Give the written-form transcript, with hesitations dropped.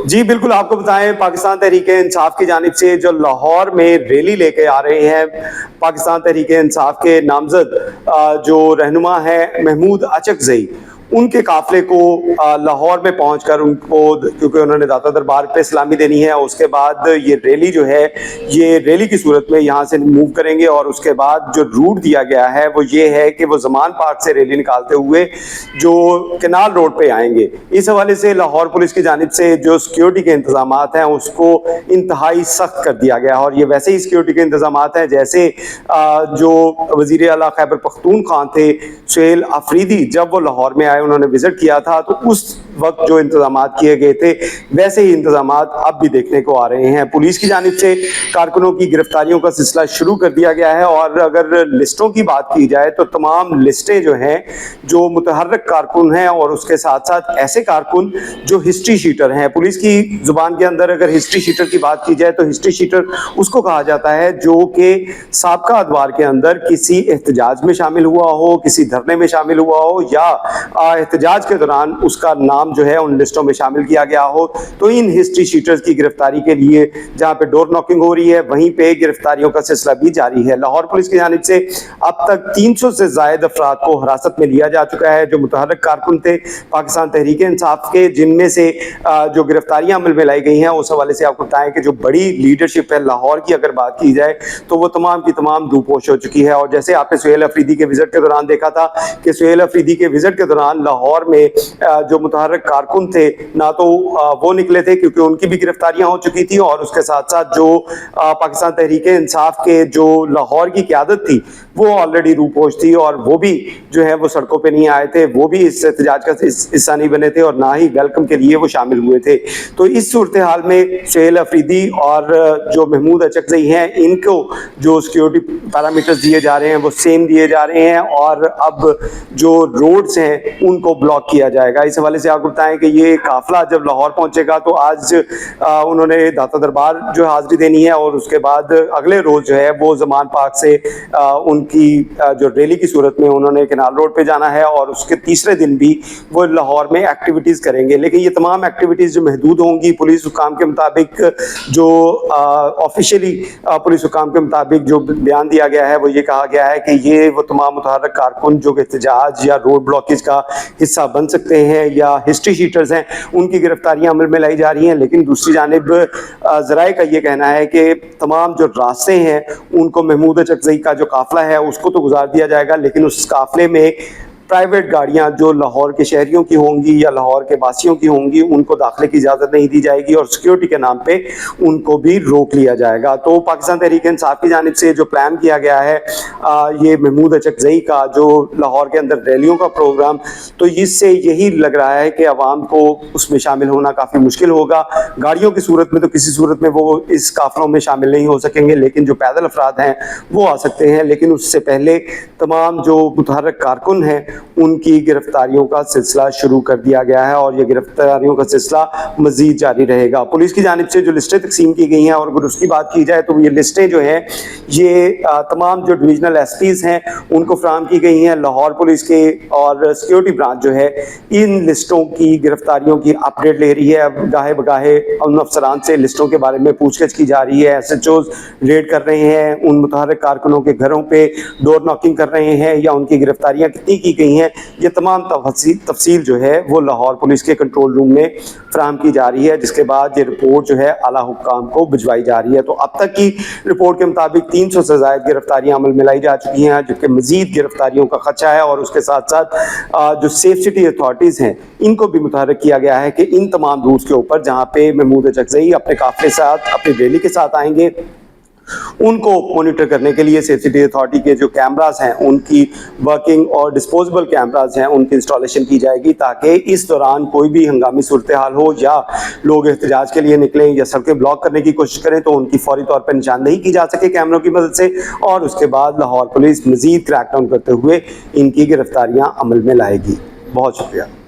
جی بالکل، آپ کو بتائیں پاکستان تحریک انصاف کی جانب سے جو لاہور میں ریلی لے کے آ رہے ہیں، پاکستان تحریک انصاف کے نامزد جو رہنما ہیں محمود اچکزئی، ان کے قافلے کو لاہور میں پہنچ کر ان کو، کیونکہ انہوں نے داتا دربار پہ سلامی دینی ہے، اس کے بعد یہ ریلی جو ہے یہ ریلی کی صورت میں یہاں سے موو کریں گے، اور اس کے بعد جو روٹ دیا گیا ہے وہ یہ ہے کہ وہ زمان پارک سے ریلی نکالتے ہوئے جو کینال روڈ پہ آئیں گے۔ اس حوالے سے لاہور پولیس کی جانب سے جو سیکیورٹی کے انتظامات ہیں اس کو انتہائی سخت کر دیا گیا ہے، اور یہ ویسے ہی سیکیورٹی کے انتظامات ہیں جیسے جو وزیر اعلیٰ خیبر پختونخوا تھے سہیل آفریدی، جب وہ لاہور میں آئے انہوں نے وزٹ کیا تھا تو اس وقت جو انتظامات کیے گئے تھے ویسے ہی انتظامات اب بھی دیکھنے کو آ رہے ہیں۔ پولیس کی جانب سے کارکنوں کی گرفتاریوں کا سلسلہ شروع کر دیا گیا ہے، اور اگر لسٹوں کی بات کی جائے تو تمام لسٹیں جو ہیں جو متحرک کارکن ہیں اور اس کے ساتھ ساتھ ایسے کارکن جو ہسٹری شیٹر ہیں، پولیس کی زبان کے اندر اگر ہسٹری شیٹر کی بات کی جائے تو ہسٹری شیٹر اس کو کہا جاتا ہے جو کہ سابقہ ادوار کے اندر کسی احتجاج میں شامل ہوا ہو، کسی دھرنے میں شامل ہوا ہو، یا احتجاج کے دوران اس کا نام جو ہے ان لسٹوں میں شامل کیا گیا ہو، تو ان ہسٹری شیٹرز کی گرفتاری کے لیے جہاں پہ ڈور ناکنگ ہو رہی ہے وہیں پہ گرفتاریوں کا سلسلہ بھی جاری ہے۔ لاہور پولیس کی جانب سے اب تک 300 سے زائد افراد کو حراست میں لیا جا چکا ہے جو متحرک کارکن تھے پاکستان تحریک انصاف کے، جن میں سے جو گرفتاریاں عمل میں لائی گئی ہیں اس حوالے سے آپ کو بتائیں کہ جو بڑی لیڈرشپ ہے لاہور کی اگر بات کی جائے تو وہ تمام کی تمام روپوش ہو چکی ہے۔ اور جیسے آپ نے سہیل آفریدی کے وزٹ کے دوران دیکھا تھا کہ سہیل آفریدی کے وزٹ کے دوران لاہور میں جو متحرک کارکن تھے نہ تو وہ نکلے تھے کیونکہ ان کی بھی گرفتاریاں ہو چکی تھی، اور اس کے ساتھ ساتھ جو پاکستان تحریک انصاف کے جو لاہور کی قیادت تھی وہ آلریڈی روپوش تھی، اور وہ بھی جو ہے وہ سڑکوں پہ نہیں آئے تھے، وہ بھی اس احتجاج کا حصہ نہیں بنے تھے اور نہ ہی ویلکم کے لیے وہ شامل ہوئے تھے۔ تو اس صورتحال میں سہیل آفریدی اور جو محمود اچکزئی ہیں ان کو جو سیکیورٹی پیرامیٹرز دیے جا رہے ہیں وہ سیم دیے جا رہے ہیں، اور اب جو روڈز ہیں ان کو بلاک کیا جائے گا۔ اس حوالے سے آپ کو بتائیں کہ یہ قافلہ جب لاہور پہنچے گا تو آج انہوں نے داتا دربار جو حاضری دینی ہے، اور اس کے بعد اگلے روز جو ہے وہ زمان پارک سے ان کی جو ریلی کی صورت میں انہوں نے کینال روڈ پہ جانا ہے، اور اس کے تیسرے دن بھی وہ لاہور میں ایکٹیویٹیز کریں گے۔ لیکن یہ تمام ایکٹیویٹیز جو محدود ہوں گی پولیس حکام کے مطابق، جو آفیشیلی پولیس حکام کے مطابق جو بیان دیا گیا ہے وہ یہ کہا گیا ہے کہ یہ وہ تمام متحرک کارکن جو کہ احتجاج یا روڈ بلاکیج کا حصہ بن سکتے ہیں یا ہسٹری شیٹرز ہیں ان کی گرفتاریاں عمل میں لائی جا رہی ہیں، لیکن دوسری جانب ذرائع کا یہ کہنا ہے کہ تمام جو راستے ہیں ان کو محمود اچکزئی کا جو قافلہ ہے اس کو تو گزار دیا جائے گا، لیکن اس قافلے میں پرائیویٹ گاڑیاں جو لاہور کے شہریوں کی ہوں گی یا لاہور کے واسیوں کی ہوں گی ان کو داخلے کی اجازت نہیں دی جائے گی، اور سیکیورٹی کے نام پہ ان کو بھی روک لیا جائے گا۔ تو پاکستان تحریک انصاف کی جانب سے جو پلان کیا گیا ہے یہ محمود اچکزئی کا جو لاہور کے اندر ریلیوں کا پروگرام، تو اس سے یہی لگ رہا ہے کہ عوام کو اس میں شامل ہونا کافی مشکل ہوگا۔ گاڑیوں کی صورت میں تو کسی صورت میں وہ اس قافلوں میں شامل نہیں ہو سکیں گے، لیکن جو پیدل افراد ہیں وہ آ سکتے ہیں، لیکن اس سے پہلے تمام جو متحرک کارکن ہیں ان کی گرفتاریوں کا سلسلہ شروع کر دیا گیا ہے، اور یہ گرفتاریوں کا سلسلہ مزید جاری رہے گا۔ پولیس کی جانب سے جو لسٹیں تقسیم کی گئی ہیں، اور اگر اس کی بات کی جائے تو یہ لسٹیں جو ہیں یہ تمام جو ڈویژنل ایس پیز ہیں ان کو فراہم کی گئی ہیں۔ لاہور پولیس کے اور سیکیورٹی برانچ جو ہے ان لسٹوں کی گرفتاریوں کی اپڈیٹ لے رہی ہے، اب گاہے بگاہے ان افسران سے لسٹوں کے بارے میں پوچھ گچھ کی جا رہی ہے، ایس ایچ اوز ریڈ کر رہے ہیں، ان متحرک کارکنوں کے گھروں پہ ڈور ناکنگ کر رہے ہیں یا ان کی گرفتاریاں کتنی کی گئی ہیں، یہ تمام تفصیل جو ہے وہ لاہور پولیس کے کنٹرول روم میں فراہم کی جا رہی ہے، جس کے بعد یہ رپورٹ جو ہے اعلیٰ حکام کو بھجوائی جا رہی ہے۔ تو اب تک کی رپورٹ کے مطابق 300 سے زائد گرفتاریاں عمل میں لائی جا چکی ہیں، جبکہ مزید گرفتاریوں کا خدشہ ہے، اور اس کے ساتھ ساتھ جو سیف سٹی اتھارٹیز ہیں ان کو بھی متحرک کیا گیا ہے کہ ان تمام روٹس کے اوپر جہاں پہ محمود اچکزئی اپنے قافلے ساتھ اپنی ریلی کے ساتھ آئیں گے ان کو مانیٹر کرنے کے لیے سیف سٹی اتھارٹی کے جو کیمراز ہیں ان کی ورکنگ اور ڈسپوزیبل کیمراز ہیں ان کی انسٹالیشن کی جائے گی، تاکہ اس دوران کوئی بھی ہنگامی صورتحال ہو یا لوگ احتجاج کے لیے نکلیں یا سڑکیں بلاک کرنے کی کوشش کریں تو ان کی فوری طور پر نشاندہی کی جا سکے کیمروں کی مدد سے، اور اس کے بعد لاہور پولیس مزید کریک ڈاؤن کرتے ہوئے ان کی گرفتاریاں عمل میں لائے گی۔ بہت شکریہ۔